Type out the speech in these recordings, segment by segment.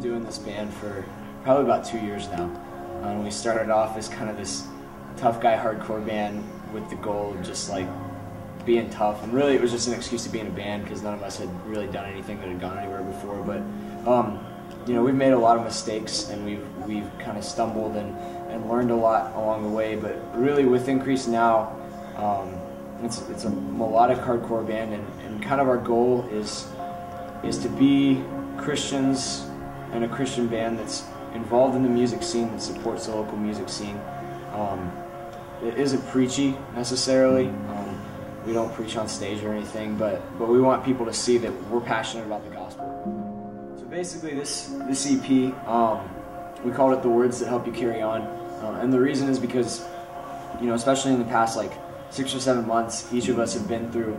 doing this band for probably about 2 years now. We started off as kind of this tough guy hardcore band with the goal of just like being tough, and really it was just an excuse to be in a band because none of us had really done anything that had gone anywhere before. But you know, we've made a lot of mistakes, and we've kind of stumbled and learned a lot along the way. But really, with Increase now, it's a melodic hardcore band, and kind of our goal is to be Christians and a Christian band that's involved in the music scene, that supports the local music scene. It isn't preachy necessarily. We don't preach on stage or anything, but we want people to see that we're passionate about the gospel. So basically, this EP, we called it The Words That Help You Carry On, and the reason is because, you know, especially in the past like 6 or 7 months, each of us have been through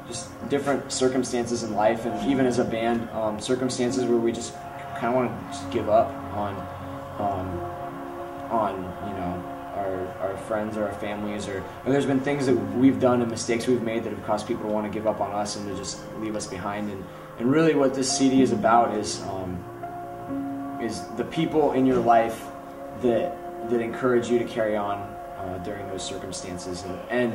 just different circumstances in life, and even as a band, circumstances where we just kind of want to just give up on you know, our friends or our families, or there's been things that we've done and mistakes we've made that have caused people to want to give up on us and to just leave us behind. And really what this CD is about is the people in your life that encourage you to carry on during those circumstances, and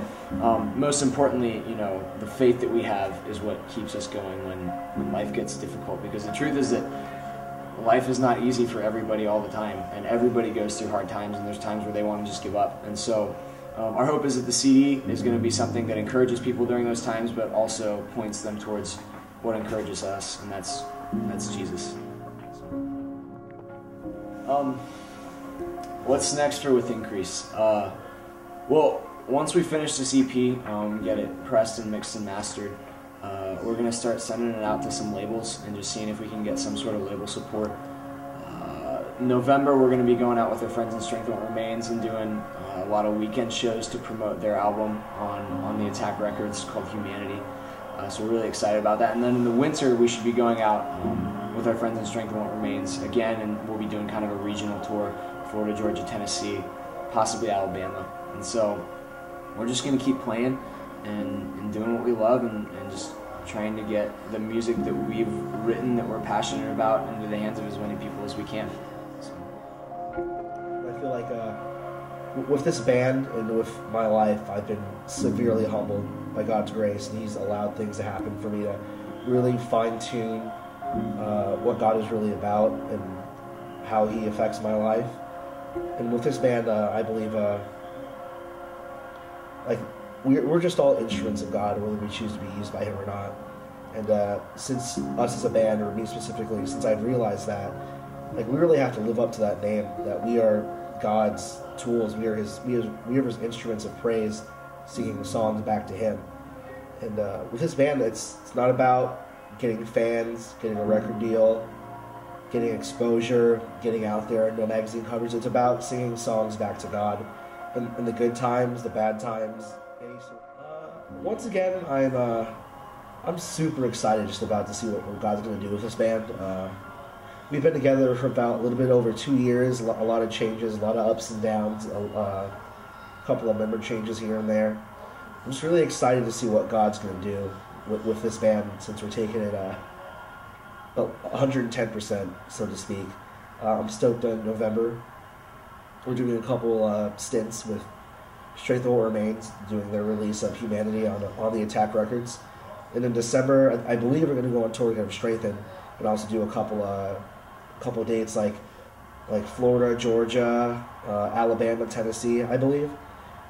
most importantly, you know, the faith that we have is what keeps us going when life gets difficult, because the truth is that life is not easy for everybody all the time, and everybody goes through hard times, and there's times where they want to just give up. And so our hope is that the CD is going to be something that encourages people during those times, but also points them towards what encourages us, and that's Jesus. What's next for With Increase? Well, once we finish this EP, get it pressed and mixed and mastered, we're going to start sending it out to some labels and just seeing if we can get some sort of label support. In November, we're going to be going out with our friends in Strength What Remains and doing a lot of weekend shows to promote their album on the Attack Records called Humanity. So we're really excited about that. And then in the winter, we should be going out with our friends in Strength What Remains again, and we'll be doing kind of a regional tour: Florida, Georgia, Tennessee, possibly Alabama. And so we're just going to keep playing and doing what we love, and just trying to get the music that we've written, that we're passionate about, into the hands of as many people as we can. So. I feel like with this band and with my life, I've been severely humbled by God's grace, and He's allowed things to happen for me to really fine-tune what God is really about and how He affects my life. And with this band, I believe like we're just all instruments of God, whether we choose to be used by Him or not. And since us as a band, or me specifically, since I've realized that, like, we really have to live up to that name, that we are God's tools, we are His instruments of praise, singing songs back to Him. And with this band, it's not about getting fans, getting a record deal, getting exposure, getting out there, no magazine covers. It's about singing songs back to God, in the good times, the bad times. Once again, I'm super excited just about to see what God's going to do with this band. We've been together for about a little bit over 2 years, a lot of changes, a lot of ups and downs, a couple of member changes here and there. I'm just really excited to see what God's going to do with this band, since we're taking it 110%, so to speak. I'm stoked on November. We're doing a couple stints with Strength What Remains, doing their release of Humanity on the Attack Records. And in December, I believe we're going to go on tour together with Strengthen, and also do a couple dates like Florida, Georgia, Alabama, Tennessee, I believe.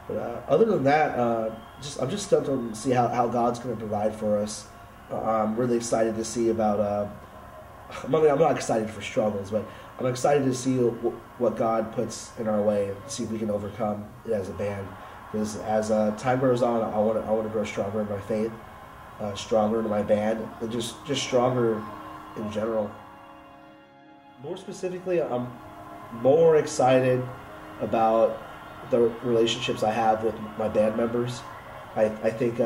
But other than that, I'm just stoked to see how God's going to provide for us. I'm really excited to see about. I'm not excited for struggles, but I'm excited to see what God puts in our way, and see if we can overcome it as a band. Because as time goes on, I want to grow stronger in my faith, stronger in my band, and just stronger in general. More specifically, I'm more excited about the relationships I have with my band members. I think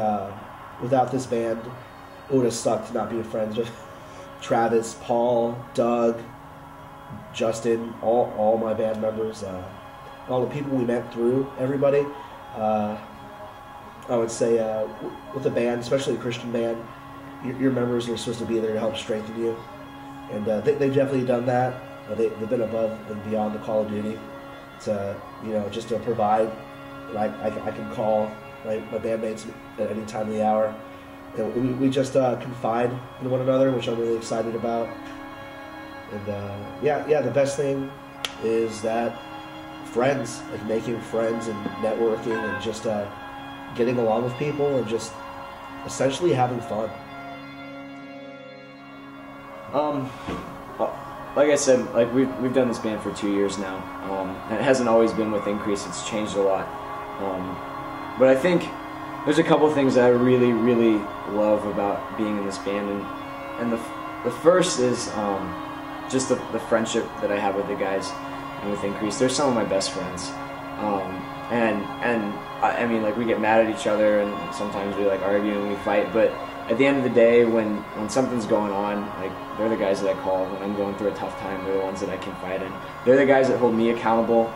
without this band, it would have sucked to not be friends with Travis, Paul, Doug, Justin, all my band members, all the people we met through, everybody. I would say with a band, especially a Christian band, your members are supposed to be there to help strengthen you. and they've definitely done that. They've been above and beyond the Call of Duty to, just to provide. I can call my bandmates at any time of the hour. And we just confide in one another, which I'm really excited about. And the best thing is that friends, like making friends and networking and just getting along with people and just essentially having fun. Like I said, like we've done this band for 2 years now, and it hasn't always been with Increase. It's changed a lot, but I think there's a couple things that I really, really love about being in this band, and the first is just the friendship that I have with the guys and with Increase. They're some of my best friends, and I mean, like, we get mad at each other and sometimes we like argue and we fight, but at the end of the day, when something's going on, like, they're the guys that I call when I'm going through a tough time. They're the ones that I confide in. They're the guys that hold me accountable,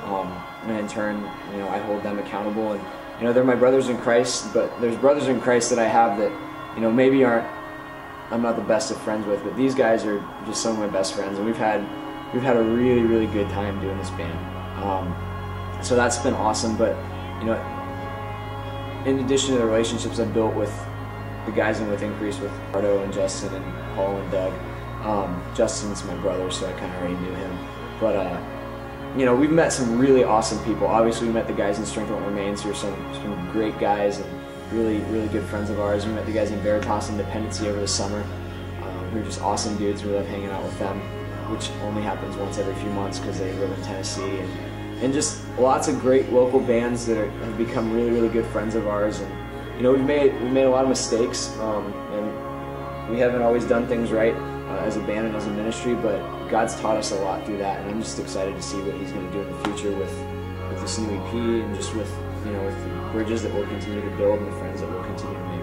and in turn, I hold them accountable. And they're my brothers in Christ. But there's brothers in Christ that I have that, maybe I'm not the best of friends with, but these guys are just some of my best friends, and we've had a really, really good time doing this band. So that's been awesome. But in addition to the relationships I've built with the guys in with Increase, with Ardo and Justin and Paul and Doug. Justin's my brother, so I kind of already knew him. But we've met some really awesome people. Obviously, we met the guys in Strength Won't Remains, who are some great guys and really, really good friends of ours. We met the guys in Veritas and Dependency over the summer, who are just awesome dudes. We love hanging out with them, which only happens once every few months because they live in Tennessee. And just lots of great local bands that have become really, really good friends of ours. And we've made a lot of mistakes, and we haven't always done things right as a band and as a ministry, but God's taught us a lot through that, and I'm just excited to see what He's going to do in the future with this new EP and just with with the bridges that we'll continue to build and the friends that we'll continue to make.